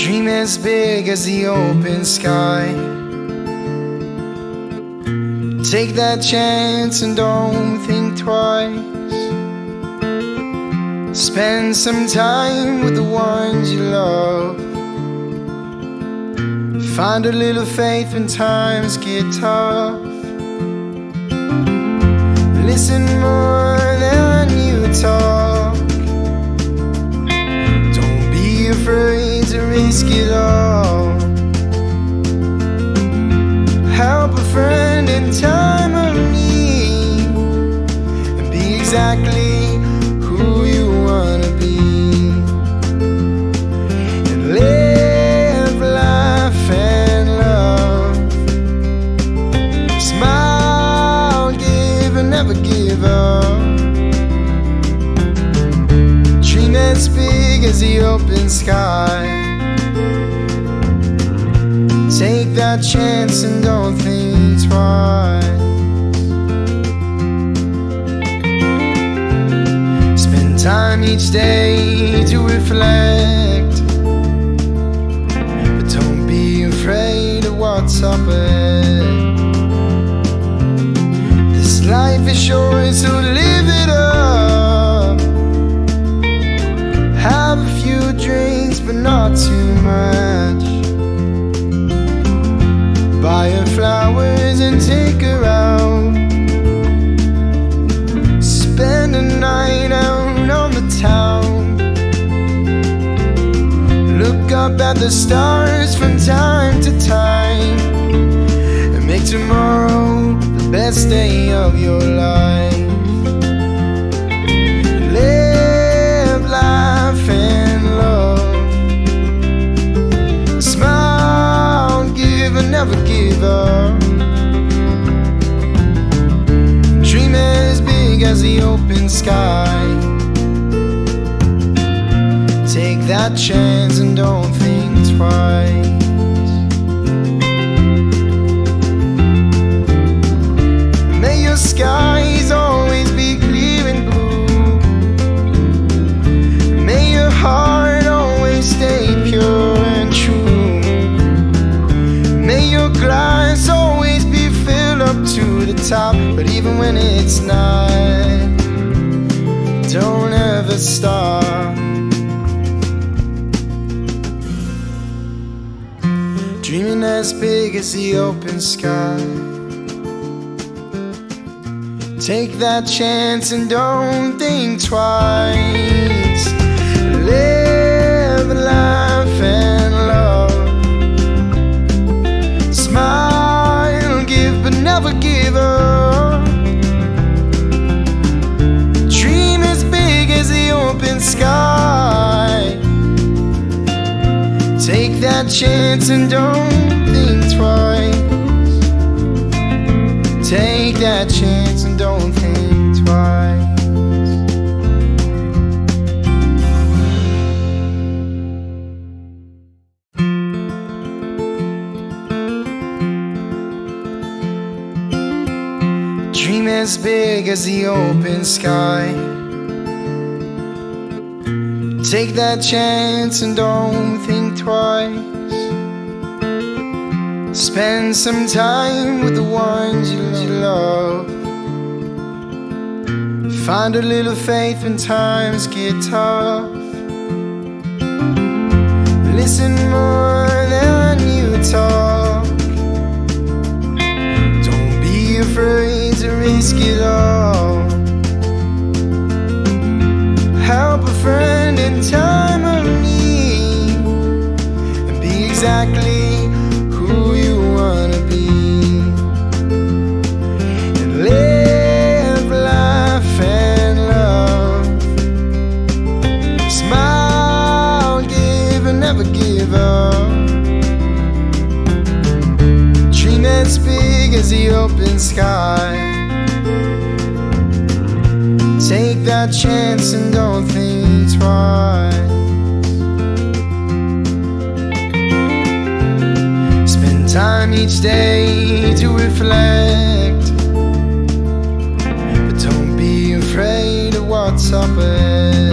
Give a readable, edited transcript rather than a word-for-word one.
Dream as big as the open sky. Take that chance and don't think twice. Spend some time with the ones you love. Find a little faith when times get tough. Listen more than you talk. Don't be afraid to risk it all. Help a friend in time of need, and be exactly who you wanna be. And live life and love. Smile, give and never give up. Dream as big as the open sky. Take that chance and don't think twice. Spend time each day to reflect, but don't be afraid of what's up ahead. This life is short, so live it up. Have a few drinks, but not too much. Buy her flowers and take her out. Spend a night out on the town. Look up at the stars from time to time, and make tomorrow the best day of your life. Live life and love. Smile, give and never give up. Dream as big as the open sky. Take that chance and don't think twice. May your skies always be clear and blue. May your heart always stay pure and true. May your glass always be filled up to the top. But even when it's not, don't ever stop. Dreaming as big as the open sky. Take that chance and don't think twice. Live life and love. Smile, give but never give up. Dream as big as the open sky. Take that chance and don't think twice. Take that chance and don't think twice. Dream as big as the open sky. Take that chance and don't think twice. Spend some time with the ones you love. Find a little faith when times get tough. Listen more than you talk. Don't be afraid to risk it all. Help a friend in time of need, and be exactly who you wanna be. And live life and love. Smile, give and never give up. Dream as big as the open sky. Take that chance and don't think twice. Spend time each day to reflect, but don't be afraid of what's up ahead.